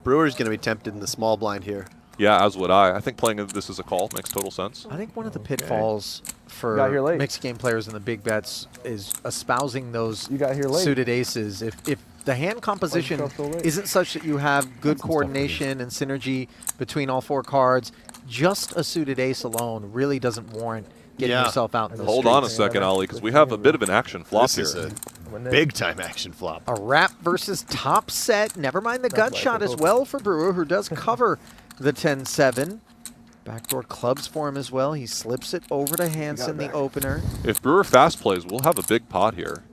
Brewer's going to be tempted in the small blind here. Yeah, as would I. I think playing this as a call makes total sense. I think one of the pitfalls for mixed game players in the big bets is espousing those suited aces. If the hand composition isn't such that you have good coordination and synergy between all 4 cards, just a suited ace alone really doesn't warrant getting yourself out in the Hold on a second, Ali, because we have a bit of an action flop here. This is a big-time action flop. A wrap versus top set. Never mind the gut shot as well for Brewer, who does cover the 10-7. Backdoor clubs for him as well. He slips it over to Hansen, the opener. If Brewer fast plays, we'll have a big pot here.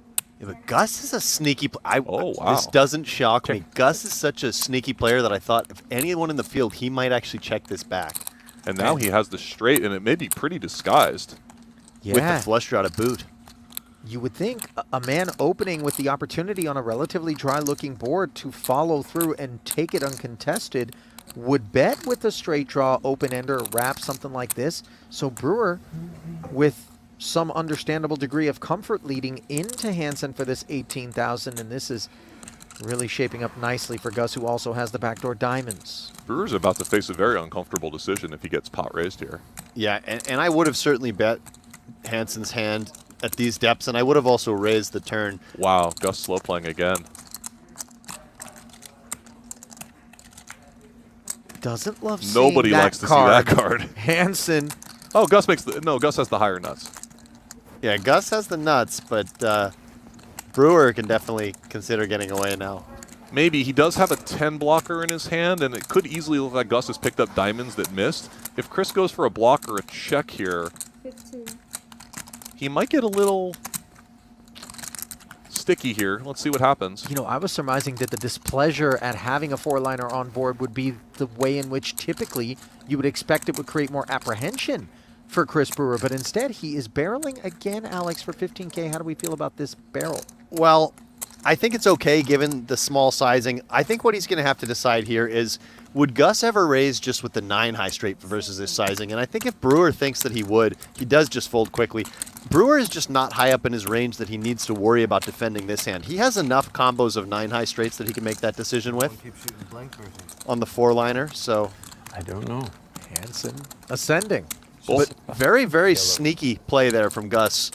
Yeah, but Gus is a sneaky player. Oh, wow. This doesn't shock me. Gus is such a sneaky player that I thought if anyone in the field, he might actually check this back. And now he has the straight, and it may be pretty disguised. Yeah. With the flush draw to boot. You would think a man opening with the opportunity on a relatively dry-looking board to follow through and take it uncontested would bet with a straight draw, open-ender, wrap, something like this. So Brewer, with some understandable degree of comfort, leading into Hansen for this 18,000, and this is really shaping up nicely for Gus, who also has the backdoor diamonds. Brewer's about to face a very uncomfortable decision if he gets pot raised here. Yeah, and I would have certainly bet Hansen's hand at these depths, and I would have also raised the turn. Wow, Gus slow playing again. Doesn't love seeing Nobody that likes to card. see that card. Hansen. Oh, Gus makes the, no, Gus has the higher nuts. Yeah, Gus has the nuts, but Brewer can definitely consider getting away now. Maybe. He does have a 10 blocker in his hand, and it could easily look like Gus has picked up diamonds that missed. If Chris goes for a block or a check here, 15. he might get a little sticky here. Let's see what happens. You know, I was surmising that the displeasure at having a 4-liner on board would be the way in which typically you would expect it would create more apprehension for Chris Brewer, but instead he is barreling again, Alex, for 15K. How do we feel about this barrel? Well, I think it's okay given the small sizing. I think what he's going to have to decide here is, would Gus ever raise just with the 9 high straight versus this sizing? And I think if Brewer thinks that he would, he does just fold quickly. Brewer is just not high up in his range that he needs to worry about defending this hand. He has enough combos of 9 high straights that he can make that decision with on the 4-liner, so. I don't know. Hansen ascending. But very, very sneaky play there from Gus.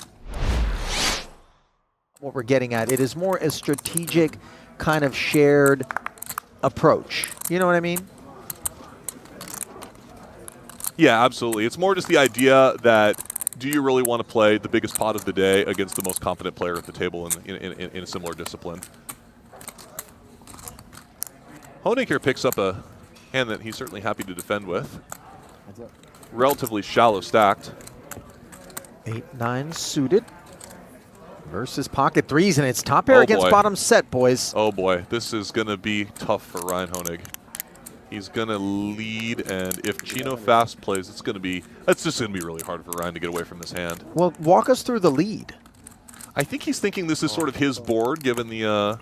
What we're getting at, it is more a strategic kind of shared approach. You know what I mean? Yeah, absolutely. It's more just the idea that, do you really want to play the biggest pot of the day against the most confident player at the table in a similar discipline? Honig here picks up a hand that he's certainly happy to defend with. Relatively shallow stacked. 8-9 suited versus pocket threes, and it's top pair against bottom set, boys. Oh boy, this is going to be tough for Ryan Honig. He's going to lead, and if Chino fast plays, it's just going to be really hard for Ryan to get away from this hand. Well, walk us through the lead. I think he's thinking this is sort of his board, given the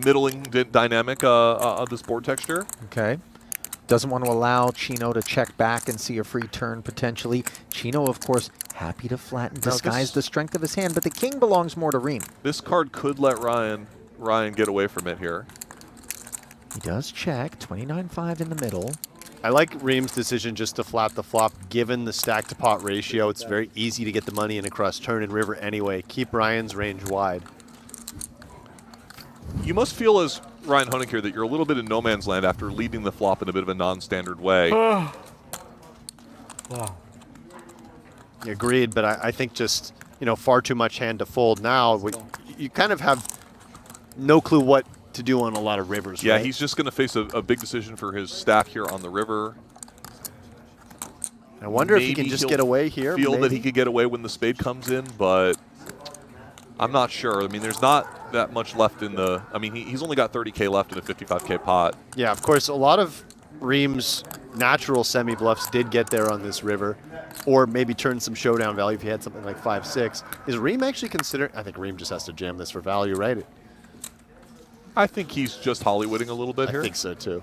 middling dynamic of this board texture. Okay. Doesn't want to allow Chino to check back and see a free turn potentially. Chino, of course, happy to flatten, disguise the strength of his hand, but the king belongs more to Reem. This card could let Ryan get away from it here. He does check, 29-5 in the middle. I like Reem's decision just to flat the flop. Given the stack to pot ratio, it's very easy to get the money in across turn and river anyway. Keep Ryan's range wide. You must feel as Ryan Honig here that you're a little bit in no man's land after leading the flop in a bit of a non-standard way. Wow. Agreed, but I think just, far too much hand to fold now. You kind of have no clue what to do on a lot of rivers, Yeah, right? he's just going to face a big decision for his stack here on the river. I wonder if he can just get away here. Feel that he could get away when the spade comes in, but I'm not sure. I mean, there's not that much left in the... I mean, he's only got 30K left in a 55K pot. Yeah, of course, a lot of Reem's natural semi-bluffs did get there on this river, or maybe turn some showdown value if he had something like 5-6. Is Reem actually considering... I think Reem just has to jam this for value, right? I think he's just Hollywooding a little bit here. I think so, too.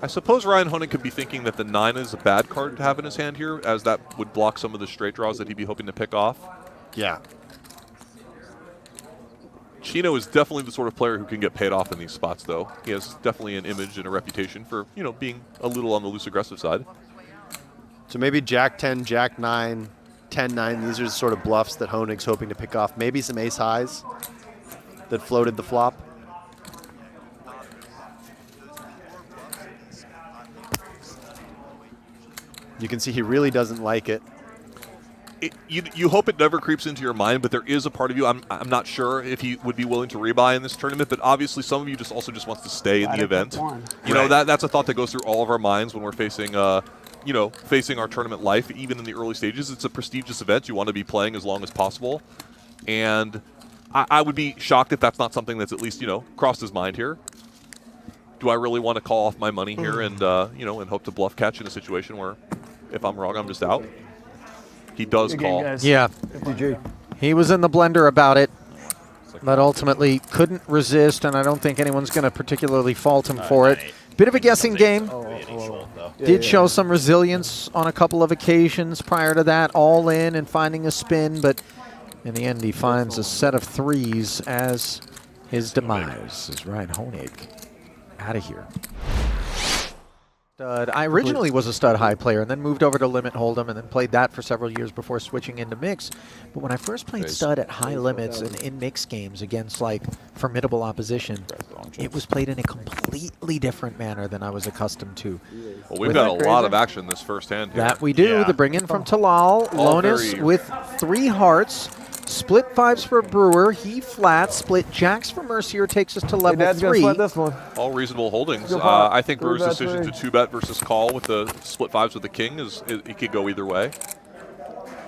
I suppose Ryan Honig could be thinking that the 9 is a bad card to have in his hand here, as that would block some of the straight draws that he'd be hoping to pick off. Yeah. Chino is definitely the sort of player who can get paid off in these spots, though. He has definitely an image and a reputation for, being a little on the loose aggressive side. So maybe Jack 10, Jack 9, 10-9. These are the sort of bluffs that Honig's hoping to pick off. Maybe some ace highs that floated the flop. You can see he really doesn't like it. You hope it never creeps into your mind, but there is a part of you, I'm not sure if he would be willing to rebuy in this tournament, but obviously some of you just wants to stay in the event. That's a thought that goes through all of our minds when we're facing facing our tournament life, even in the early stages. It's a prestigious event. You want to be playing as long as possible. And I would be shocked if that's not something that's at least, crossed his mind here. Do I really want to call off my money here and, and hope to bluff catch in a situation where if I'm wrong, I'm just out? He does call. Yeah. He was in the blender about it, but ultimately couldn't resist, and I don't think anyone's going to particularly fault him for it. Bit of a guessing game. Did show some resilience on a couple of occasions prior to that, all in and finding a spin, but in the end he finds a set of threes as his demise. Is right, Honig out of here. I originally was a stud high player and then moved over to limit hold'em and then played that for several years before switching into mix. But when I first played stud at high limits and in mix games against like formidable opposition, it was played in a completely different manner than I was accustomed to. Well, we've got a lot of action this first hand here. That we do. The bring in from Talal. Lonis with 3 hearts. Split 5s for Brewer. He flats. Split jacks for Mercier takes us to level 3. This one. All reasonable holdings. I think Brewer's decision to 2-bet versus call with the split 5s with the king it could go either way.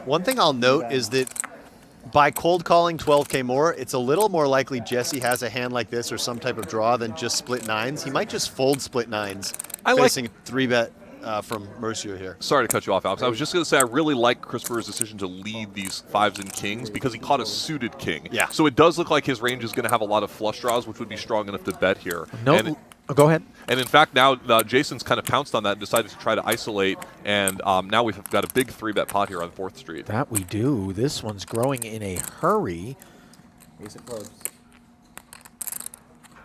One thing I'll note is that by cold calling 12K more, it's a little more likely Jesse has a hand like this or some type of draw than just split 9s. He might just fold split 9s facing 3-bet from Mercier here. Sorry to cut you off, Alex. I was just going to say I really like Chris Brewer's decision to lead these 5s and kings because he caught a suited king. Yeah. So it does look like his range is going to have a lot of flush draws, which would be strong enough to bet here. No. Go ahead. And in fact, now Jason's kind of pounced on that and decided to try to isolate. And now we've got a big 3-bet pot here on 4th Street. That we do. This one's growing in a hurry.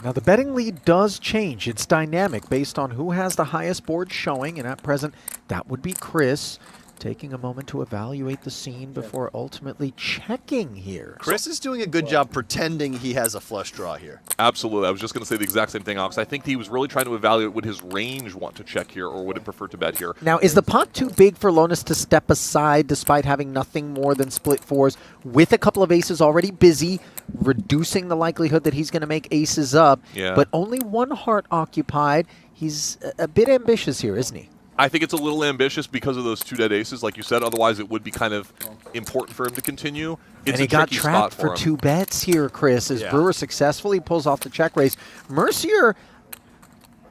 Now the betting lead does change. It's dynamic based on who has the highest board showing, and at present that would be Chris. Taking a moment to evaluate the scene before ultimately checking here. Chris is doing a good job pretending he has a flush draw here. Absolutely. I was just going to say the exact same thing, Alex. I think he was really trying to evaluate would his range want to check here or would it prefer to bet here. Now, is the pot too big for Lonis to step aside despite having nothing more than split 4s with a couple of aces already busy, reducing the likelihood that he's going to make aces up, but only 1 heart occupied? He's a bit ambitious here, isn't he? I think it's a little ambitious because of those 2 dead aces, like you said. Otherwise, it would be kind of important for him to continue. It's and he got trapped for 2 bets here, Chris, as Brewer successfully pulls off the check raise. Mercier,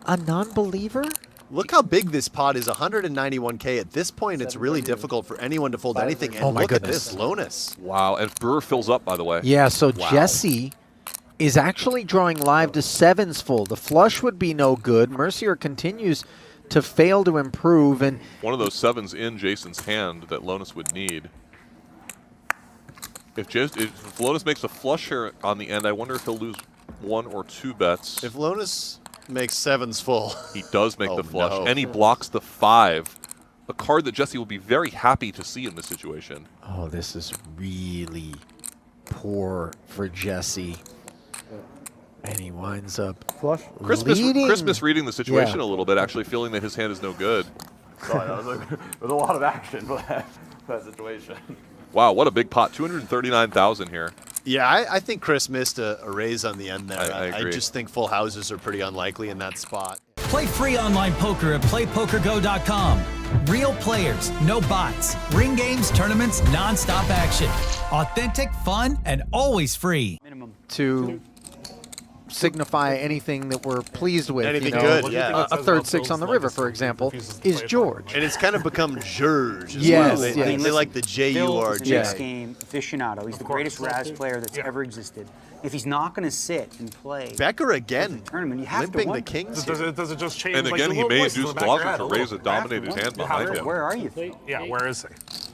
a non-believer? Look how big this pot is, 191K. At this point, it's really difficult for anyone to fold anything. And look at this, Lonis. Wow, and Brewer fills up, by the way. Yeah, so Jesse is actually drawing live to 7s full. The flush would be no good. Mercier continues to fail to improve, and one of those 7s in Jason's hand that Lonis would need. If Lonis makes a flush here on the end, I wonder if he'll lose 1 or 2 bets. If Lonis makes 7s full, he does make the flush, and he blocks the 5, a card that Jesse will be very happy to see in this situation. Oh, this is really poor for Jesse. And he winds up Chris misreading the situation a little bit, actually feeling that his hand is no good. Sorry, there's a lot of action for that situation. Wow, what a big pot. 239,000 here. Yeah, I think Chris missed a raise on the end there. I agree. I just think full houses are pretty unlikely in that spot. Play free online poker at playpokergo.com. Real players, no bots. Ring games, tournaments, non-stop action. Authentic, fun, and always free. To signify anything that we're pleased with. Anything good, yeah. A third 6 on the river, for example, is George. And it's kind of become George as yes, well. They like the J-U-R-J. Phil is a game aficionado. He's the greatest Raz player that's ever existed. If he's not going to sit and play Becker again, tournament, you have limping to the kings here. Does it just change? And again, he may induce Blocker to raise a dominated hand behind him. Where are you? Yeah, where is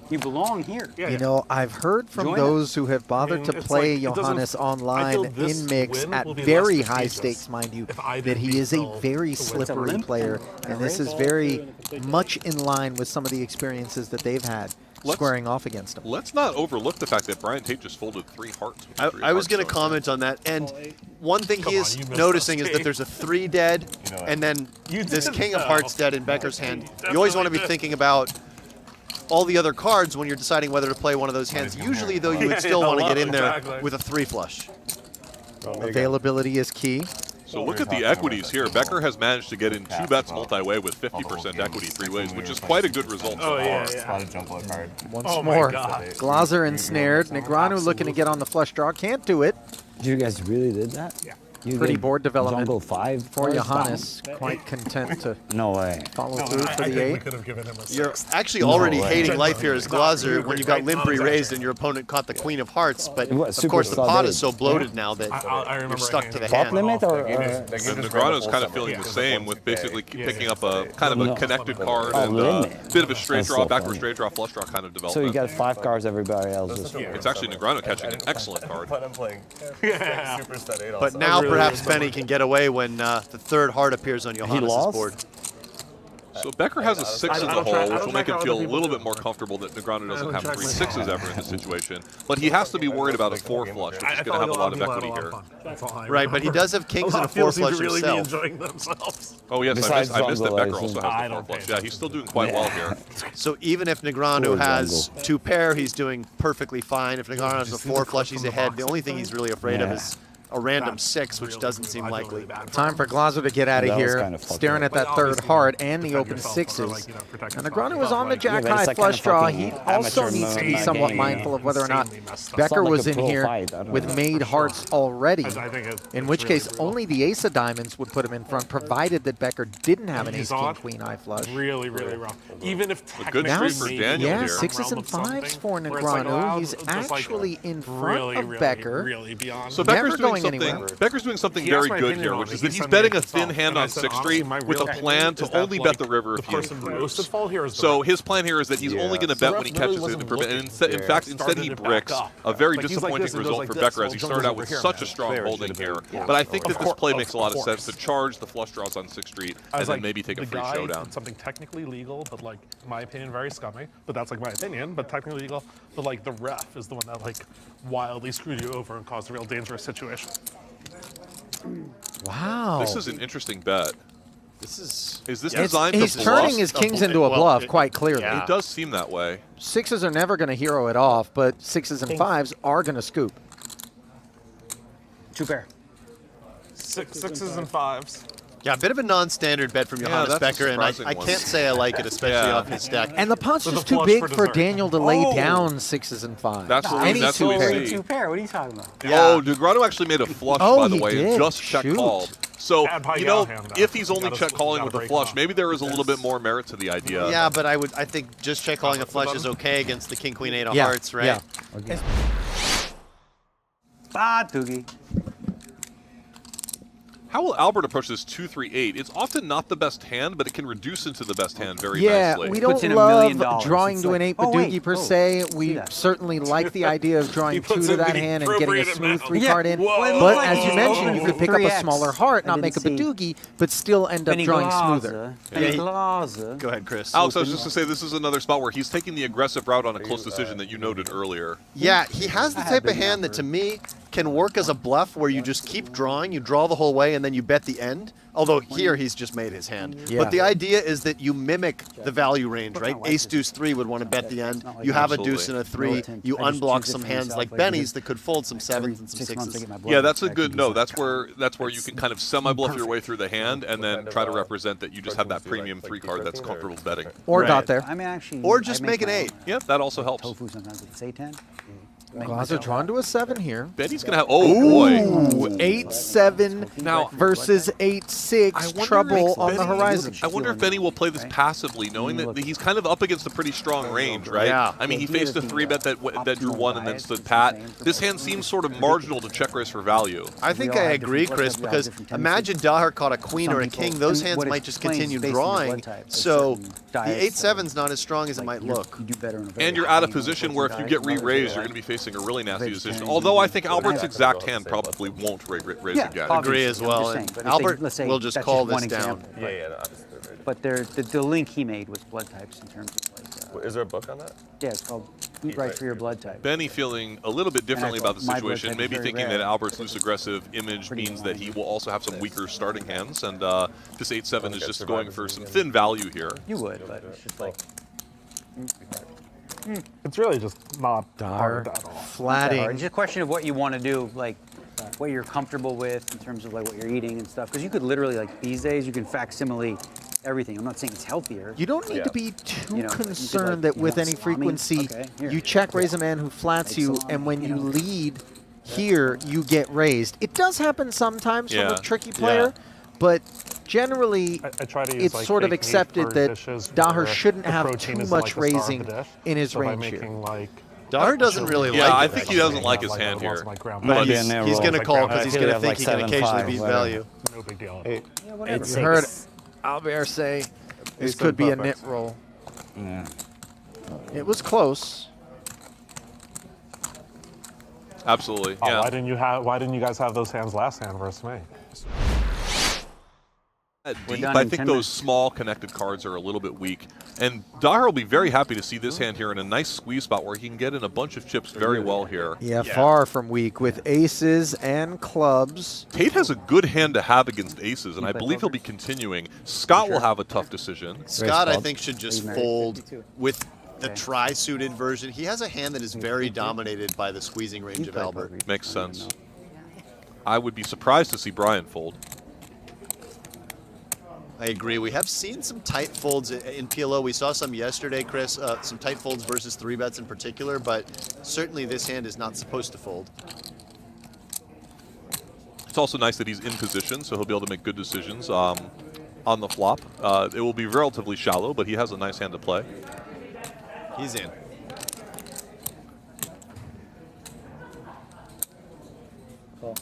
he? You belong here. You know, I've heard from Join those who have bothered to it's play like, it doesn't- Johannes I online feel this in mix win at will be very less high prestigious stakes, mind you, if I that didn't he beat is a Phil very to win. slippery player, and this is very much in line with some of the experiences that they've had squaring off against him. Let's not overlook the fact that Brian Tate just folded 3 hearts. I was going to comment on that, and one thing he is you missed noticing us, is that Tate. there's a 3 dead, and then this King of Hearts dead in Becker's hand. You always want to be thinking about all the other cards when you're deciding whether to play one of those hands. Usually, though, you would still want to get in there with a 3 flush. Availability is key. So look at the equities here. Becker has managed to get in 2 bets multi-way with 50% equity 3 ways, which is quite a good result. Oh, yeah, Spotted jump low card. Once Oh my more, God. Glaser ensnared. Negreanu looking to get on the flush draw. Can't do it. You guys really did that? Yeah. You Pretty did board development Jungle 5 for first Johannes. Quite content to time? No way. follow through for I the think we 8. could have given him a You're 6. actually already way. hating life here as Glaser Not when you really, got right? Limpery Not raised exactly. and your opponent caught the Queen of Hearts, but It was of super course the pot solid. is so bloated now that I remember you're stuck to the handing Top hand. limit or? And Negreanu's kind of feeling the same with basically picking up a kind of a No. connected card Oh, and a limit. bit of a straight That's draw, so backward funny. straight draw, flush draw kind of So development. you got 5 cards, everybody else just. It's actually Negreanu catching an excellent card. But I'm playing Yeah. super stud 8 But also. now really perhaps is Benny can get away when the 3rd heart appears on Johannes' lost? board. So Becker has a 6 in I the don't hole, track- I which don't will make track him how feel a other people little do bit more it. comfortable that Negreanu doesn't don't have track 3 my 6s ever in this situation. But he has to be worried about a 4 flush, which is going to have a lot of equity here. Right, but he does have kings and a 4 flush really be himself. enjoying themselves. Oh yes, Besides I missed that Jungle, Becker I also assume. has I the 4 don't pay flush. Yeah, he's still doing quite well here. So even if Negreanu Poor has Jungle. 2 pair, he's doing perfectly fine. If Negreanu has a 4 flush, he's ahead. The only thing he's really afraid of Yeah. is a random 6, which doesn't seem likely. Time for Glaser to get out of That was here, kind of fucked staring up. at that But 3rd obviously, heart and the defend open yourself, 6s. or, like, you know, protect And yourself. Negreanu was on the Yeah, jack but high it's like flush kind of draw. fucking He also amateur needs to be mode somewhat game. mindful of whether or not Insanely messed up. Becker It's not like was a in pro here fight, I don't with know. made hearts already. I think In it's which really case, brutal. only the ace of diamonds would put him in front, provided that Becker didn't have an He's ace, king, on. queen, high flush. Really, really rough. Even if good technically streak for maybe Daniel Yeah, here. 6s and realm of something 5s for where it's like Negreanu. allowed He's just, like, actually in front really, of really, Becker. really beyond. So Never Becker's doing going something. anywhere. Becker's doing something He asked very my good opinion here, on which it. is He that he's sent betting me a the thin fall, hand and I on said, 6th honestly, street my with a real plan opinion to is that, only like, bet the river the if he person improves. most at fault here is the So ref. his plan here is that he's only going to bet when he ref really catches it, wasn't and looking. in fact, instead he Started it bricks back up. a very Like, he's like disappointing this and goes result like for this. Becker Well, as he Jungle's started out over with here, such man. a strong Clear holding should here. have been- But I think that this play Of makes a lot of course. sense to charge the flush draws on 6th street I and was then like, maybe take a the free guy showdown. did something technically legal, but like, in my opinion, very scummy. But that's like my opinion. But technically legal. But like, the ref is the one that like wildly screwed you over and caused a real dangerous situation. Wow. This is an interesting bet. This is Is this Yeah, designed He's to turning bluff? his a kings bl- into a well, bluff, it- quite clearly. yeah. It does seem that way. 6s are never going to hero it off, but 6s and 5s are going to scoop. 2 pair. Sixes and 5s. Yeah, a bit of a non-standard bet from Yeah, Johannes that's a Becker, and I surprising one. can't say I like it, especially Yeah. off his stack. And the pot's With a just too flush big for for dessert. Daniel to lay Oh. down 6s and 5s. That's what we- Any that's two what we pair. see. 2 pair. What are you talking about? Oh, Negreanu actually made a flush, Oh, by the he way, did. and just check Shoot. called. So, Bad pie you know, gal hand, though. if he's only Gotta- check calling gotta with a break flush, off. maybe there is a little bit more merit to the idea. Yeah, but I think just check calling a flush is okay against the king, queen, 8 of Yeah, hearts, right? yeah. Ah, Doogie. How will Albert approach this 2-3-8? It's often not the best hand, but it can reduce into the best hand very Yeah, nicely. we don't Puts in $1 million. love drawing It's to an like, 8 oh, wait, Badoogie per oh, se. see We that. certainly like the idea of drawing He 2 puts to in that the hand and getting a appropriate smooth amount. 3 Yeah. card in. Whoa. Well, it But looks like as you he's mentioned, open you with could pick up a 3X. smaller heart, I not make a didn't see. Badoogie, but still end up Benny drawing Glaser. smoother. Benny Yeah, Glaser. Go ahead, Chris. Alex, I was just going to say, this is another spot where he's taking the aggressive route on a close decision that you noted earlier. Yeah, he has the I type have of big hand that number. to me can work as a bluff where you just keep drawing, you draw the whole way, and then you bet the end. Although here he's just made his hand. Yeah. But the idea is that you mimic the value range, right? not like Ace this. deuce 3 would want to bet the end. not like You have a Absolutely. deuce and a 3. Militant. You I just unblock choose it some for hands myself, like like, Benny's that could fold some 7s and some 6 months I 6s. get my blood Yeah, that's a back good to no. be That's like- where you can kind of semi-bluff your way through the hand and then try to represent that you just have that premium 3 card that's comfortable betting. Or Right. got there. I mean, actually. Or I just make an my own, 8. Yeah, that also helps. Tofu sometimes with Satan. Glaser drawn to a 7 here. Benny's going to have, oh boy. 8-7 Now versus 8-6. Trouble on the horizon. I wonder if Benny will play this passively, knowing that he's kind of up against a pretty strong range, right? Yeah. I mean, he faced a 3-bet that drew 1 and then stood pat. This hand seems sort of marginal to check raise for value. I think I agree, Chris, because imagine Daher caught a queen or a king. Those hands might just continue drawing. So the 8-7's not as strong as it might look. And you're out of position where if you get re-raised, you're going to be facing a really nasty decision. Although I think Albert's exact hand probably won't raise again. Agree as well. And Albert will just call this down. But the link he made was blood types in terms of like. Is there a book on that? Yeah, it's called Eat Right for Your Blood Type. Benny feeling a little bit differently about the my blood situation, type maybe is very thinking rare. that Albert's loose aggressive image means that he will also have some weaker starting hands, and this 8-7 is just going for some thin value here. You would, but it's just like. It's really just not hard at all. Flatting. It's just a question of what you want to do, like what you're comfortable with in terms of like what you're eating and stuff. Because you could literally, like these days, you can facsimile everything. I'm not saying it's healthier. You don't need to be too You know, you could, concerned like, that with you any want salami? frequency, Okay, here. you check raise a man who flats Take you, salami, and when you you know. lead here, you get raised. It does happen sometimes from Yeah, a tricky player, but generally, I try to use it's like sort of baked meat accepted for that dishes Daher where shouldn't the have protein too is much like the star of raising the dish. in his So by range here. making like Daher doesn't really Yeah, like I it, think he actually. doesn't like his hand here. But Be in there he's roll. going to Like call ground because he's beef. going to He'll think he have can like occasionally 7-5, beat whatever. value. No big deal. It's You heard Albert say this could be a nit roll. Yeah. It was close. Absolutely, Oh, yeah. why didn't you guys have those hands last hand versus me? Deep, done I in think 10 those minutes. small connected cards are a little bit weak. And Daher will be very happy to see this hand here in a nice squeeze spot where he can get in a bunch of chips very well here. Yeah, far from weak with aces and clubs. Tate has a good hand to have against aces, and I believe he'll be continuing. Scott will have a tough decision. Scott, I think, should just fold with the tri-suited version. He has a hand that is very dominated by the squeezing range of Albert. Makes sense. I would be surprised to see Brian fold. I agree. We have seen some tight folds in PLO. We saw some yesterday, Chris, some tight folds versus 3-bets in particular, but certainly this hand is not supposed to fold. It's also nice that he's in position, so he'll be able to make good decisions on the flop. It will be relatively shallow, but he has a nice hand to play. He's in.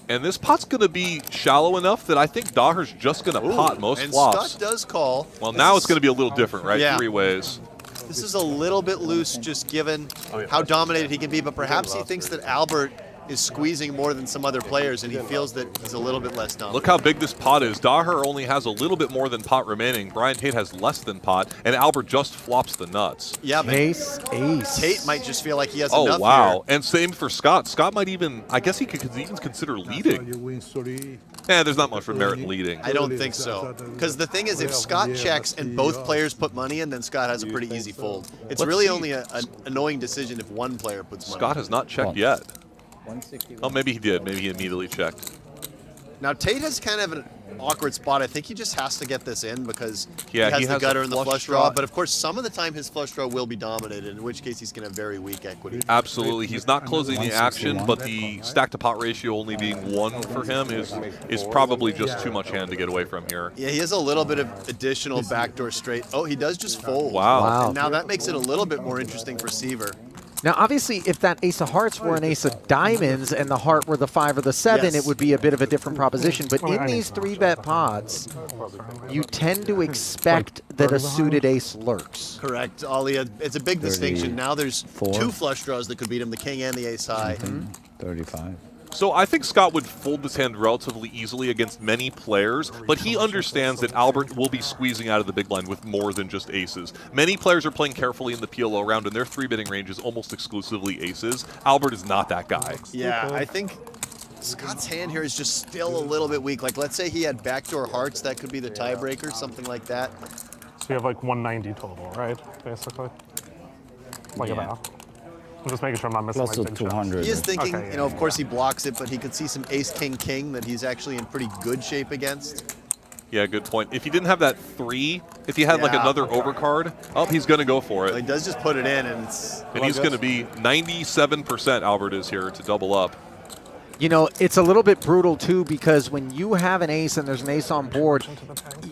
And this pot's going to be shallow enough that I think Daher's just going to pot most and flops. Scott does call. Well, now it's going to be a little different, right? Yeah. 3 ways. This is a little bit loose just given how dominated he can be, but perhaps he thinks that Albert is squeezing more than some other players, and he feels that he's a little bit less dominant. Look how big this pot is. Daher only has a little bit more than pot remaining. Brian Tate has less than pot, and Albert just flops the nuts. Yeah, but Ace. Tate might just feel like he has Oh, enough wow. here. And same for Scott. Scott might even, I guess he could even consider leading. There's not much for merit in leading. I don't think so. Because the thing is, if Scott checks and both players put money in, then Scott has a pretty easy fold. It's Let's really see. only an annoying decision if one player puts money Scott in. has not checked yet. Oh, maybe he did. Maybe he immediately checked. Now, Tate has kind of an awkward spot. I think he just has to get this in because Yeah, he has the gutter and the flush draw. draw. But of course, some of the time his flush draw will be dominated, in which case he's going to have very weak equity. Absolutely. He's not closing the action, but the stack to pot ratio only being 1 for him is probably just too much hand to get away from here. Yeah, he has a little bit of additional backdoor straight. Oh, he does just fold. Wow. And now that makes it a little bit more interesting for Seaver. Now, obviously, if that ace of hearts were an ace of diamonds and the heart were the 5 or the 7, Yes. it would be a bit of a different proposition. But in these 3-bet pods, you tend to expect that a suited ace lurks. Correct, Ali. It's a big distinction. Now there's 34. 2 flush draws that could beat him, the king and the ace high. 35. So I think Scott would fold this hand relatively easily against many players, but he understands that Albert will be squeezing out of the big blind with more than just aces. Many players are playing carefully in the PLO round, and their 3-betting range is almost exclusively aces. Albert is not that guy. Yeah, I think Scott's hand here is just still a little bit weak. Like, let's say he had backdoor hearts, that could be the tiebreaker, something like that. So you have like 190 total, right? Basically. Like about. I'm just making sure I'm not missing Plus like a big shots. 200. He is thinking, Okay, you know, of course he blocks it, but he could see some ace, king, king that he's actually in pretty good shape against. Yeah, good point. If he didn't have that 3, if he had like another overcard, he's going to go for it. Well, he does just put it in, and he's going to be 97%, Albert is here, to double up. You know, it's a little bit brutal, too, because when you have an ace and there's an ace on board,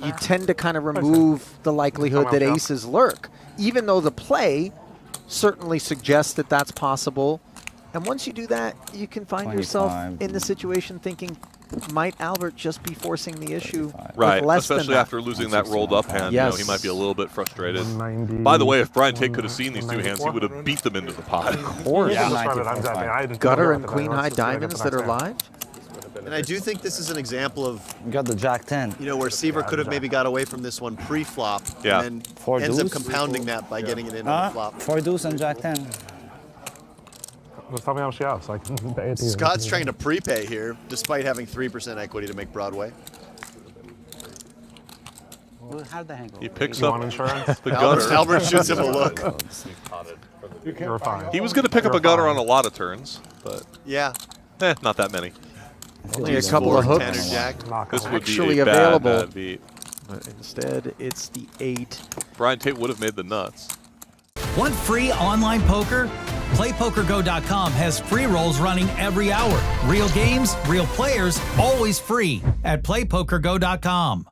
you tend to kind of remove the likelihood that aces lurk, even though the play certainly suggests that that's possible. And once you do that, you can find yourself in the situation thinking, might Albert just be forcing the issue? Right, less especially than after losing that rolled up hand. Yes. You know, he might be a little bit frustrated. By the way, if Brian Tate could have seen these 2 hands, he would have beat them into the pot. Of course. Gutter and queen high diamonds that are live. And I do think this is an example of You got the Jack 10. where Seaver could have maybe got away from this one pre-flop, Yeah. and then Four ends up deuce? compounding that by getting it in on the flop. 4 deuce and Jack 10. Just tell me how she has. So I can pay it to you. Scott's trying to prepay here, despite having 3% equity to make Broadway. Well, how'd the hang go? He picks You up want insurance? the gutter. Albert shoots him a look. You're fine. He was going to pick up a gutter on a lot of turns, but Yeah. not that many. Only a couple of hooks 10 or jack. This would actually be a available. bad beat. But instead, it's the 8. Brian Tate would have made the nuts. Want free online poker? PlayPokerGo.com has free rolls running every hour. Real games, real players, always free at PlayPokerGo.com.